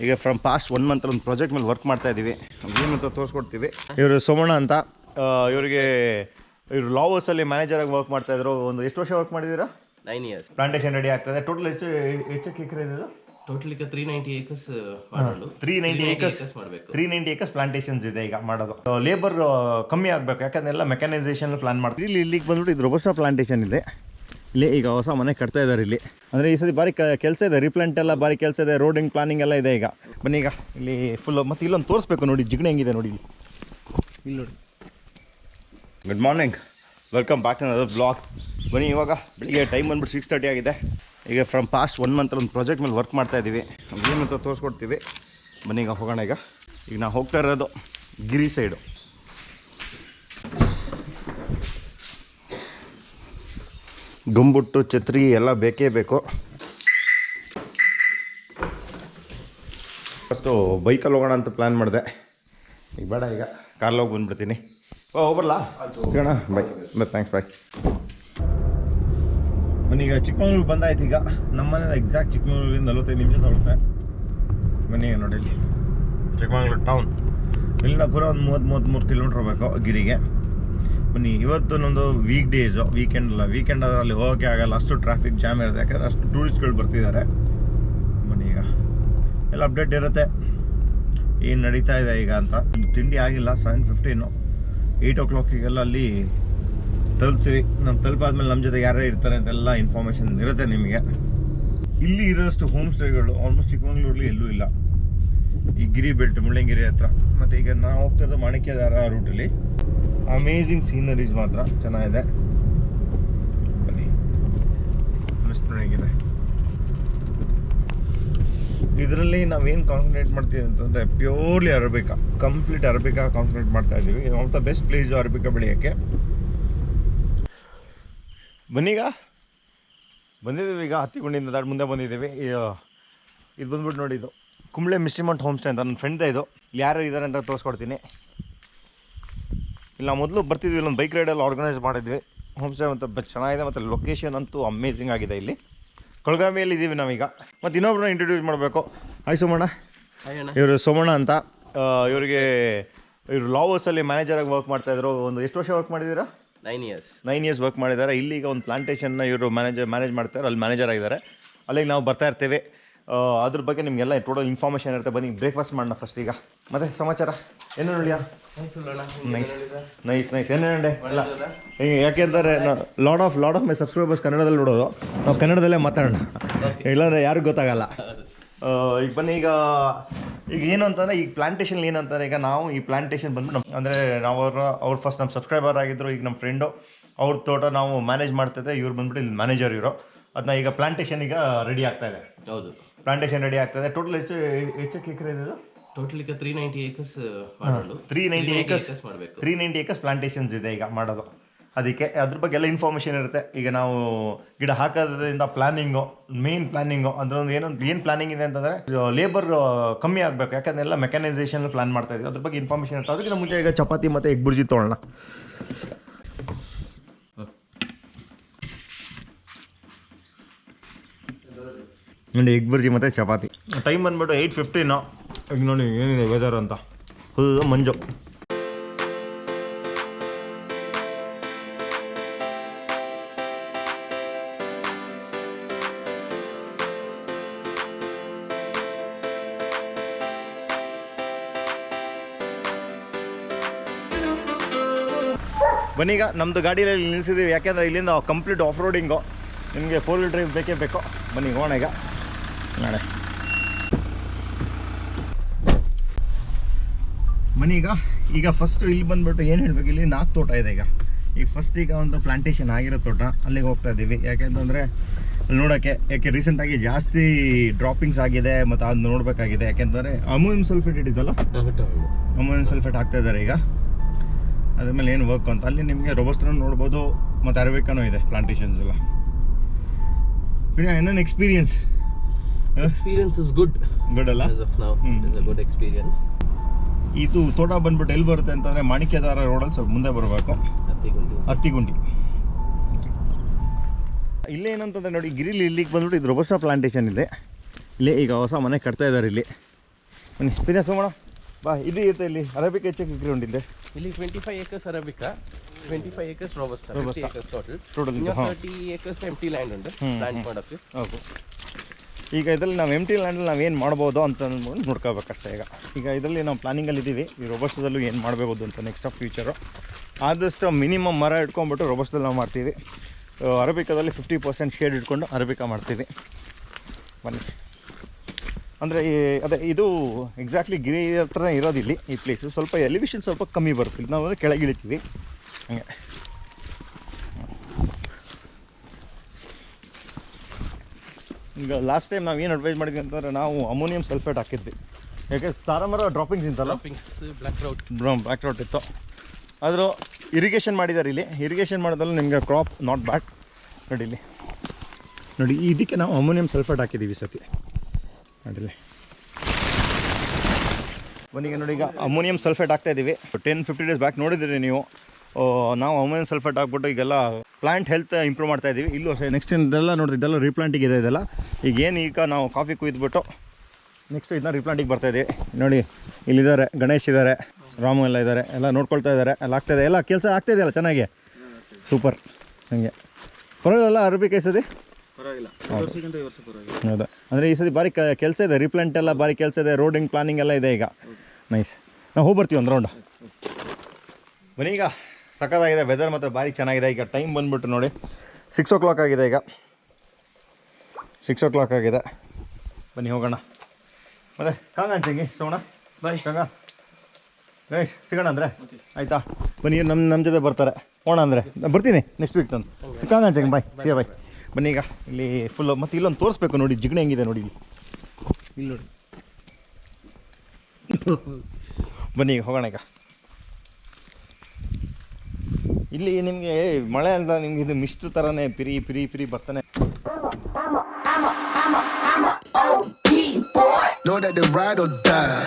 ಈಗ from past 1 month ಒಂದು project ಮೇಲೆ ವರ್ಕ್ ಮಾಡ್ತಾ ಇದ್ದೀವಿ. ಏನಂತ ತೋರಿಸ್ಕೊಡ್ತೀವಿ. ಇವರು ಸೋಮಣ್ಣ ಅಂತ, ಇವರಿಗೆ ಇವರು ಲಾವರ್ಸಲ್ಲಿ ಮ್ಯಾನೇಜರಾಗಿ ವರ್ಕ್ ಮಾಡ್ತಾಯಿದ್ರು. ಒಂದು ಎಷ್ಟು ವರ್ಷ ವರ್ಕ್ ಮಾಡಿದ್ದೀರಾ? 9 years. ಪ್ಲಾಂಟೇಶನ್ ರೆಡಿ ಆಗ್ತದೆ. ಟೋಟಲ್ ಎಷ್ಟು ಎಕರೆ ಇದೆ ಇದು? ಟೋಟಲ್ ಈಗ 390 acres 390 acres ಪ್ಲಾಂಟೇಶನ್ಸ್ ಇದೆ ಈಗ ಮಾಡೋದು. ಲೇಬರ್ ಕಮ್ಮಿ ಆಗಬೇಕು, ಯಾಕಂದ್ರೆ ಎಲ್ಲ ಮೆಕ್ಯಾನೈಸೇಷನ್ ಪ್ಲಾನ್ ಮಾಡ್ತೀವಿ. ಇಲ್ಲಿಗೆ ಬಂದ್ಬಿಟ್ಟು ಇದು ರೋಬಸ್ಟಾ ಪ್ಲಾಂಟೇಶನ್ ಇದೆ. ಇಲ್ಲಿ ಈಗ ಹೊಸ ಮನೆ ಕಟ್ತಾ ಇದ್ದಾರೆ ಇಲ್ಲಿ. ಅಂದರೆ ಈ ಸತಿ ಭಾರಿ ಕೆಲಸ ಇದೆ, ರೀಪ್ಲಾಂಟ್ ಎಲ್ಲ ಭಾರಿ ಕೆಲಸ ಇದೆ, ರೋಡಿಂಗ್ ಪ್ಲಾನಿಂಗ್ ಎಲ್ಲ ಇದೆ ಈಗ. ಬನ್ನಿ ಈಗ ಇಲ್ಲಿ ಫುಲ್ ಮತ್ತು ಇಲ್ಲೊಂದು ತೋರಿಸ್ಬೇಕು ನೋಡಿ, ಜಿಗಣೆ ಹೆಂಗಿದೆ ನೋಡಿ ಇಲ್ಲಿ ನೋಡಿ. Good morning, welcome back to other blog. ಬನ್ನಿ ಇವಾಗ ಬೆಳಿಗ್ಗೆ ಟೈಮ್ ಬಂದ್ಬಿಟ್ಟು 6:30 ಆಗಿದೆ. ಈಗ ಫ್ರಮ್ ಪಾಸ್ಟ್ 1 ಮಂತ್ ಒಂದು ಪ್ರಾಜೆಕ್ಟ್ ಮೇಲೆ ವರ್ಕ್ ಮಾಡ್ತಾ ಇದ್ದೀವಿ. ಏನಂತ ತೋರಿಸ್ಕೊಡ್ತೀವಿ. ಬನ್ನಿ ಈಗ ಹೋಗೋಣ. ಈಗ ನಾವು ಹೋಗ್ತಾ ಇರೋದು ಗಿರಿ ಸೈಡು. ಗಂಬುಟ್ಟು ಛತ್ರಿ ಎಲ್ಲ ಬೇಕೇ ಬೇಕು. ಫಸ್ಟು ಬೈಕಲ್ಲಿ ಹೋಗೋಣ ಅಂತ ಪ್ಲ್ಯಾನ್ ಮಾಡಿದೆ. ಈಗ ಬೇಡ, ಈಗ ಕಾರಲ್ಲಿ ಹೋಗಿ ಬಂದುಬಿಡ್ತೀನಿ. ಹೋಗ್ಬರಲ್ಲ ಕೇಳೋಣ. ಬೈ ಥ್ಯಾಂಕ್ಸ್, ಬಾಯ್. ಬನ್ನಿ ಈಗ ಚಿಕ್ಕಮಂಗ್ಳೂರಿಗೆ ಬಂದಾಯ್ತು. ಈಗ ನಮ್ಮನೆ ಎಕ್ಸಾಕ್ಟ್ ಚಿಕ್ಕಮಂಗ್ಳೂರಿಂದ 45 ನಿಮಿಷ ತಗೊಳುತ್ತೆ. ಬನ್ನಿ ಈಗ ನೋಡಿ, ಇಲ್ಲಿ ಚಿಕ್ಕಮಂಗ್ಳೂರು ಟೌನ್. ಇಲ್ಲಿಂದ ಪೂರ ಒಂದು 30-33 ಕಿಲೋಮೀಟ್ರ್ ಹೋಗಬೇಕು ಗಿರಿಗೆ. ಬನ್ನಿ, ಇವತ್ತು ನಮ್ಮದು ವೀಕ್ ಡೇಸು, ವೀಕೆಂಡ್ ಅಲ್ಲ. ವೀಕೆಂಡ್ ಆದರೆ ಅಲ್ಲಿ ಹೋಗೋಕ್ಕೆ ಆಗಲ್ಲ, ಅಷ್ಟು ಟ್ರಾಫಿಕ್ ಜಾಮ್ ಇರುತ್ತೆ, ಯಾಕಂದರೆ ಅಷ್ಟು ಟೂರಿಸ್ಟ್ಗಳು ಬರ್ತಿದ್ದಾರೆ. ಬನ್ನಿ ಈಗ ಎಲ್ಲ ಅಪ್ಡೇಟ್ ಇರುತ್ತೆ, ಏನು ನಡೀತಾ ಇದೆ ಈಗ ಅಂತ. ತಿಂಡಿ ಆಗಿಲ್ಲ, 7:15, 8 o'clock ಅಲ್ಲಿ ತಲುಪ್ತೀವಿ. ನಾವು ತಲುಪಾದ್ಮೇಲೆ ನಮ್ಮ ಜೊತೆ ಯಾರ್ಯಾರು ಇರ್ತಾರೆ ಅಂತೆಲ್ಲ ಇನ್ಫಾರ್ಮೇಷನ್ ಇರುತ್ತೆ ನಿಮಗೆ. ಇಲ್ಲಿ ಇರೋಷ್ಟು ಹೋಮ್ ಸ್ಟೇಗಳು ಆಲ್ಮೋಸ್ಟ್ ಚಿಕ್ಕಮಂಗ್ಳೂರಲ್ಲಿ ಎಲ್ಲೂ ಇಲ್ಲ, ಈ ಗಿರಿ ಬೆಲ್ಟ್ ಮುಳ್ಳಂಗಿರಿ ಹತ್ರ. ಮತ್ತು ಈಗ ನಾವು ಹೋಗ್ತಿರೋದು ಮಾಣಿಕ್ಯದಾರ ರೂಟಲ್ಲಿ. ಅಮೇಝಿಂಗ್ ಸೀನರೀಸ್ ಮಾತ್ರ ಚೆನ್ನಾಗಿದೆ. ಬನ್ನಿ, ಹೇಗಿದೆ. ಇದರಲ್ಲಿ ನಾವೇನು ಕಾನ್ಸಂಟ್ರೇಟ್ ಮಾಡ್ತೀವಿ ಅಂತಂದರೆ purely arabica, complete arabica concentrate ಮಾಡ್ತಾ ಇದ್ದೀವಿ. ಇದು one of the best place arabica ಬೆಳೆಯೋಕ್ಕೆ. ಬನ್ನೀಗ ಬಂದಿದ್ದೀವಿ, ಈಗ ಹತ್ತಿಗುಂಡಿಯಿಂದ ದಾಟ್ ಮುಂದೆ ಬಂದಿದ್ದೀವಿ. ಇದು ಬಂದ್ಬಿಟ್ಟು ನೋಡಿ, ಇದು ಕುಂಬ್ಳೆ ಮಿಸ್ಟಿಮಂಟ್ ಹೋಮ್ ಸ್ಟೇ ಅಂತ ನನ್ನ ಫ್ರೆಂಡ್ದೇ. ಇದು ಯಾರು ಇದ್ದಾರೆ ಅಂತ ತೋರಿಸ್ಕೊಡ್ತೀನಿ. ಇಲ್ಲಿ ನಾವು ಮೊದಲು ಬರ್ತಿದ್ವಿ, ಇಲ್ಲೊಂದು ಬೈಕ್ ರೈಡೆಲ್ಲ ಆರ್ಗನೈಸ್ ಮಾಡಿದ್ವಿ. ಹೋಮ್ ಸ್ಟೇ ಅಂತ ಚೆನ್ನಾಗಿದೆ, ಮತ್ತು ಲೊಕೇಶನ್ ಅಂತೂ ಅಮೇಝಿಂಗ್ ಆಗಿದೆ. ಇಲ್ಲಿ ಕೊಳಗಾಮಿಯಲ್ಲಿ ಇದ್ದೀವಿ ನಾವೀಗ. ಮತ್ತು ಇನ್ನೊಬ್ರನ್ನ ಇಂಟ್ರೊಡ್ಯೂಸ್ ಮಾಡಬೇಕು. ಹಾಯ್ ಸೋಮಣ್ಣ. ಇವರು ಸೋಮಣ್ಣ ಅಂತ, ಇವರು ಲಾವರ್ಸಲ್ಲಿ ಮ್ಯಾನೇಜರಾಗಿ ವರ್ಕ್ ಮಾಡ್ತಾಯಿದ್ರು. ಒಂದು ಎಷ್ಟು ವರ್ಷ ವರ್ಕ್ ಮಾಡಿದ್ದೀರಾ? 9 years ವರ್ಕ್ ಮಾಡಿದ್ದಾರೆ. ಇಲ್ಲಿಗ ಒಂದು ಪ್ಲಾಂಟೇಶನ್ನ ಇವರು ಮ್ಯಾನೇಜ್ ಮಾಡ್ತಾರೆ, ಅಲ್ಲಿ ಮ್ಯಾನೇಜರ್ ಆಗಿದ್ದಾರೆ. ಅಲ್ಲಿಗೆ ನಾವು ಬರ್ತಾ ಇರ್ತೀವಿ. ಅದ್ರ ಬಗ್ಗೆ ನಿಮಗೆಲ್ಲ ಟೋಟಲ್ ಇನ್ಫಾರ್ಮೇಷನ್ ಇರುತ್ತೆ. ಬನ್ನಿ ಬ್ರೇಕ್ಫಾಸ್ಟ್ ಮಾಡೋಣ ಫಸ್ಟ್ ಈಗ. ಮತ್ತೆ ಸಮಾಚಾರ ಏನು ನೋಡಿಯಾ? ನೈಸ್ ಏನೇನು ಎಲ್ಲ ಯಾಕೆಂದರೆ ಲಾಡ್ ಆಫ್ ಮೈ ಸಬ್ಸ್ಕ್ರೈಬರ್ಸ್ ಕನ್ನಡದಲ್ಲಿ ನೋಡೋದು, ನಾವು ಕನ್ನಡದಲ್ಲೇ ಮಾತಾಡೋಣ, ಇಲ್ಲಾಂದರೆ ಯಾರಿಗೂ ಗೊತ್ತಾಗಲ್ಲ. ಈಗ ಬನ್ನಿ, ಈಗ ಏನು ಅಂತಂದರೆ ಈ ಪ್ಲಾಂಟೇಶನ್ ಏನಂತಾರೆ, ಈಗ ನಾವು ಈ ಪ್ಲಾಂಟೇಶನ್ ಬಂದ್ಬಿಟ್ಟು ಅಂದರೆ ನಾವು ಅವ್ರು ಫಸ್ಟ್ ನಮ್ಮ ಸಬ್ಸ್ಕ್ರೈಬರ್ ಆಗಿದ್ದರು. ಈಗ ನಮ್ಮ ಫ್ರೆಂಡು ಅವ್ರ ತೋಟ ನಾವು ಮ್ಯಾನೇಜ್ ಮಾಡ್ತಿದ್ದೆ. ಇವ್ರು ಬಂದ್ಬಿಟ್ಟು ಇಲ್ಲಿ ಮ್ಯಾನೇಜರ್ ಇವರು. ಅದನ್ನ ಈಗ ಪ್ಲಾಂಟೇಶನ್ ಈಗ ರೆಡಿ ಆಗ್ತಾ ಇದೆ. ಹೌದು, ಪ್ಲಾಂಟೇಶನ್ ರೆಡಿ ಆಗ್ತಾಯಿದೆ. ಟೋಟಲ್ ಎಷ್ಟು ಎಕರೆ ಇದೆ ಇದು? ಟೋಟಲ್ ಈಗ 390 acres 390 acres ಪ್ಲಾಂಟೇಶನ್ಸ್ ಇದೆ ಈಗ ಮಾಡೋದು. ಅದಕ್ಕೆ ಅದ್ರ ಬಗ್ಗೆ ಎಲ್ಲ ಇನ್ಫಾರ್ಮೇಷನ್ ಇರುತ್ತೆ. ಈಗ ನಾವು ಗಿಡ ಹಾಕೋದ್ರಿಂದ ಪ್ಲಾನಿಂಗು, ಮೇನ್ ಪ್ಲಾನಿಂಗು ಅದರೊಂದು ಏನು ಪ್ಲಾನಿಂಗ್ ಇದೆ ಅಂತಂದರೆ ಲೇಬರ್ ಕಮ್ಮಿ ಆಗಬೇಕು, ಯಾಕಂದರೆ ಎಲ್ಲ ಮೆಕ್ಯಾನೈಸೇಷನ್ ಪ್ಲಾನ್ ಮಾಡ್ತಾ ಇದ್ದೀವಿ. ಅದ್ರ ಬಗ್ಗೆ ಇನ್ಫಾರ್ಮೇಷನ್ ಇರುತ್ತೆ. ಅದಕ್ಕಿಂತ ಮುಂಚೆ ಈಗ ಚಪಾತಿ ಮತ್ತು ಎಗ್ ಬುರ್ಜಿ ತೊಗೊಳ್ಳೋಣ. ನೋಡಿ, ಎಗ್ ಬುರ್ಜಿ ಮತ್ತು ಚಪಾತಿ. ಟೈಮ್ ಬಂದ್ಬಿಟ್ಟು 8:15. ಈಗ ನೋಡಿ ಏನಿದೆ ವೆದರ್ ಅಂತ, ಫುಲ್ ಮಂಜು. ಬನ್ನೀಗ ನಮ್ಮದು ಗಾಡಿಯಲ್ಲಿ ನಿಲ್ಲಿಸಿದ್ದೀವಿ, ಯಾಕೆಂದರೆ ಇಲ್ಲಿಂದ ಕಂಪ್ಲೀಟ್ ಆಫ್ ರೋಡಿಂಗು. ನಿಮಗೆ 4-wheel ಡ್ರೈವ್ ಬೇಕೇ ಬೇಕು. ಬನ್ನಿ ಹೋಗೋಣ ಈಗ ನಾಳೆ. ಬನ್ನಿ ಈಗ ಫಸ್ಟ್ ಇಲ್ಲಿ ಬಂದ್ಬಿಟ್ಟು ಏನು ಹೇಳಬೇಕು, ಇಲ್ಲಿ 4 ತೋಟ ಇದೆ. ಈಗ ಫಸ್ಟ್ ಒಂದು ಪ್ಲಾಂಟೇಶನ್ ಆಗಿರೋ ತೋಟ, ಅಲ್ಲಿಗೆ ಹೋಗ್ತಾ ಇದ್ದೀವಿ. ಯಾಕೆಂತಂದರೆ ಅಲ್ಲಿ ನೋಡೋಕ್ಕೆ, ಯಾಕೆ ರೀಸೆಂಟಾಗಿ ಜಾಸ್ತಿ ಡ್ರಾಪಿಂಗ್ಸ್ ಆಗಿದೆ ಮತ್ತು ಅದು ನೋಡಬೇಕಾಗಿದೆ. ಯಾಕೆಂದರೆ ಅಮೋನಿಯಂ ಸಲ್ಫೇಟ್ ಇಟ್ಟಿದ್ದಲ್ಲ, ಅಮೋನಿಯಂ ಸಲ್ಫೇಟ್ ಹಾಕ್ತಾ ಇದ್ದಾರೆ ಈಗ. ಅದ್ರ ಮೇಲೆ ಏನು ವರ್ಕ್ ಅಂತ ಅಲ್ಲಿ ನಿಮಗೆ ರೋಬಸ್ಟಾ ನೋಡ್ಬೋದು, ಮತ್ತು ಅರಬಿಕಾನೂ ಇದೆ ಪ್ಲಾಂಟೇಶನ್ಸ್ ಎಲ್ಲ. ಏನೇನು ಎಕ್ಸ್ಪೀರಿಯನ್ಸ್ ಇಸ್ ಗುಡ್ ಅಲ್ಲ? Good experience. ಇದು ತೋಟ ಬಂದ್ಬಿಟ್ಟು ಎಲ್ಲಿ ಬರುತ್ತೆ ಅಂತಂದರೆ ಮಾಣಿಕ್ಯದಾರ ರೋಡಲ್ಲಿ ಸ್ವಲ್ಪ ಮುಂದೆ ಬರಬೇಕು, ಹತ್ತಿಗುಂಡಿ. ಇಲ್ಲೇ ಏನಂತಂದರೆ ನೋಡಿ, ಗಿರಿಲಿ ಇಲ್ಲಿಗೆ ಬಂದ್ಬಿಟ್ಟು ಇದು ರೋಬಸ್ಟಾ ಪ್ಲಾಂಟೇಶನ್ ಇದೆ. ಇಲ್ಲೇ ಈಗ ಹೊಸ ಮನೆ ಕಟ್ತಾ ಇದ್ದಾರೆ ಇಲ್ಲಿ. ಬನ್ನಿ ತಿನ್ನ ಸೋಮಣ್ಣ ಬಾ. ಇದು ಇರುತ್ತೆ ಇಲ್ಲಿ ಅರೇಬಿಕ್ ಹೆಚ್ಚಾಗಿ ಗ್ರೌಂಡ್ ಇದೆ. ಇಲ್ಲಿ 25 acres Arabica, 25 acres Robusta, 50 acres total. ಇದು 30 acres empty land ಉಂಟು ಪ್ಲಾಂಟ್ ಮಾಡೋಕ್ಕೆ. ಹೌದು. ಈಗ ಇದರಲ್ಲಿ ನಾವು ಎಂಟಿ ಲ್ಯಾಂಡಲ್ಲಿ ನಾವು ಏನು ಮಾಡ್ಬೋದು ಅಂತ ಅಂದ್ಕೊಂಡು ನೋಡ್ಕೋಬೇಕಷ್ಟೇ. ಈಗ ಇದರಲ್ಲಿ ನಾವು ಪ್ಲಾನಿಂಗಲ್ಲಿ ಇದ್ದೀವಿ ಈ ರೋಬಸ್ಟದಲ್ಲೂ ಏನು ಮಾಡಬಹುದು ಅಂತ ನೆಕ್ಸ್ಟ್ ಫ್ಯೂಚರು. ಆದಷ್ಟು ಮಿನಿಮಮ್ ಮರ ಇಟ್ಕೊಂಡ್ಬಿಟ್ಟು ರೋಬಸ್ಟದಲ್ಲಿ ನಾವು ಮಾಡ್ತೀವಿ. ಅರೇಬಿಕಾದಲ್ಲಿ 50% ಶೇಡ್ ಇಟ್ಕೊಂಡು ಅರೇಬಿಕಾ ಮಾಡ್ತೀವಿ. ಬನ್ನಿ. ಅಂದರೆ ಅದೇ ಇದು ಎಕ್ಸಾಕ್ಟ್ಲಿ ಗಿರಿ ಹತ್ರ ಇರೋದಿಲ್ಲಿ ಈ ಪ್ಲೇಸು. ಸ್ವಲ್ಪ ಎಲಿವೇಶನ್ ಸ್ವಲ್ಪ ಕಮ್ಮಿ ಬರುತ್ತೆ. ಇಲ್ಲಿ ನಾವು ಕೆಳಗೆ ಇಳಿತೀವಿ ಹಂಗೆ. ಈಗ ಲಾಸ್ಟ್ ಟೈಮ್ ನಾವು ಏನು ಅಡ್ವೈಸ್ ಮಾಡಿದ್ವಿ ಅಂತಂದರೆ ನಾವು ಅಮೋನಿಯಂ ಸಲ್ಫೇಟ್ ಹಾಕಿದ್ವಿ. ಯಾಕೆ ತಾರಮರ ಡ್ರಾಪಿಂಗ್ಸ್ ಇಂತಲ್ಲ, ಬ್ಲ್ಯಾಕ್ ರೋಟ್ ಇತ್ತು. ಆದರೂ ಇರಿಗೇಷನ್ ಮಾಡಿದ್ದಾರೆ ಇಲ್ಲಿ. ಇರಿಗೇಷನ್ ಮಾಡೋದ್ರಲ್ಲಿ ನಿಮಗೆ ಕ್ರಾಪ್ ನಾಟ್ ಬ್ಯಾಡ್. ನೋಡಿ ಇಲ್ಲಿ ನೋಡಿ, ಇದಕ್ಕೆ ನಾವು ಅಮೋನಿಯಂ ಸಲ್ಫೇಟ್ ಹಾಕಿದ್ದೀವಿ ಈ ಸತಿ. ನೋಡಿಲ್ಲಿ ಬನ್ನೀಗ ನೋಡಿ, ಈಗ ಅಮೋನಿಯಂ ಸಲ್ಫೇಟ್ ಹಾಕ್ತಾಯಿದ್ದೀವಿ. 10-15 ಡೇಸ್ ಬ್ಯಾಕ್ ನೋಡಿದ್ದೀರಿ ನೀವು. ನಾವು ಅಮೋನಿಯಂ ಸಲ್ಫೇಟ್ ಹಾಕ್ಬಿಟ್ಟು ಈಗೆಲ್ಲ ಪ್ಲಾಂಟ್ ಹೆಲ್ತ್ ಇಂಪ್ರೂವ್ ಮಾಡ್ತಾಯಿದ್ದೀವಿ. ಇಲ್ಲೂ ನೆಕ್ಸ್ಟ್ ಇದೆಲ್ಲ ನೋಡಿರಿ, ಇದೆಲ್ಲ ರೀಪ್ಲಾಂಟಿಂಗ್ ಇದೆ. ಇದೆಲ್ಲ ಈಗ ನಾವು ಕಾಫಿ ಕುಯ್ದುಬಿಟ್ಟು ನೆಕ್ಸ್ಟ್ ಇದನ್ನ ರೀಪ್ಲಾಂಟಿಗೆ ಬರ್ತಾಯಿದ್ದೀವಿ. ನೋಡಿ ಇಲ್ಲಿದ್ದಾರೆ, ಗಣೇಶ್ ಇದ್ದಾರೆ, ರಾಮು ಎಲ್ಲ ಇದ್ದಾರೆ, ಎಲ್ಲ ನೋಡ್ಕೊಳ್ತಾ ಇದ್ದಾರೆ. ಎಲ್ಲ ಆಗ್ತಾಯಿದೆ, ಎಲ್ಲ ಕೆಲಸ ಆಗ್ತಾಯಿದೆಯಲ್ಲ ಚೆನ್ನಾಗಿ, ಸೂಪರ್. ಹಾಗೆ ಪರವಾಗಿಲ್ಲ ಅರೇಬಿಕ್ ಈ ಸತಿ ಪರವಾಗಿಲ್ಲ. ಹೌದಾ? ಅಂದರೆ ಈ ಸತಿ ಭಾರಿ ಕೆಲಸ ಇದೆ, ರೀಪ್ಲಾಂಟ್ ಎಲ್ಲ ಭಾರಿ ಕೆಲಸ ಇದೆ, ರೋಡಿಂಗ್ ಪ್ಲಾನಿಂಗ್ ಎಲ್ಲ ಇದೆ ಈಗ. ನೈಸ್. ನಾವು ಹೋಗಿ ಬರ್ತೀವಿ ಒಂದು ರೌಂಡ್. ಬನ್ನಿ. ಈಗ ಸಖತ್ತಾಗಿದೆ, ವೆದರ್ ಮಾತ್ರ ಭಾರಿ ಚೆನ್ನಾಗಿದೆ. ಈಗ ಟೈಮ್ ಬಂದುಬಿಟ್ಟು ನೋಡಿ 6 o'clock ಆಗಿದೆ. ಈಗ 6 o'clock ಆಗಿದೆ. ಬನ್ನಿ ಹೋಗೋಣ. ಮತ್ತೆ ಕಾಂಗ ಅಂಚಂಗಿ ಸೋಣ ಬಾಯ್ ಕಾಂಗ ಗಣೇಶ್ ಸಿಗೋಣ ಅಂದರೆ ಆಯಿತಾ? ಬನ್ನಿ ನಮ್ಮ ಜೊತೆ ಬರ್ತಾರೆ ಹೋಣ ಅಂದರೆ ಬರ್ತೀನಿ ನೆಕ್ಸ್ಟ್ ವೀಕ್ ತಂದು. ಸಿಕ್ಕಾಂಗ ಅಂಚಂಗಿ ಬಾಯ್, ಸಿಗ ಬಾಯ್. ಬನ್ನಿ. ಈಗ ಇಲ್ಲಿ ಫುಲ್ಲು ಮತ್ತು ಇಲ್ಲೊಂದು ತೋರಿಸ್ಬೇಕು ನೋಡಿ, ಜಿಗಣೆ ಹೆಂಗಿದೆ ನೋಡಿ ಇಲ್ಲಿ ನೋಡಿ. ಬನ್ನಿ ಈಗ ಹೋಗೋಣ. ಈಗ ಇಲ್ಲಿ ನಿಮಗೆ ಮಳೆ ಅಂತ ನಿಮ್ಗೆ ಇದು ಮಿಸ್ಟ್ ಥರನೇ ಪಿರಿ ಬರ್ತಾನೆ. Know that the ride or die.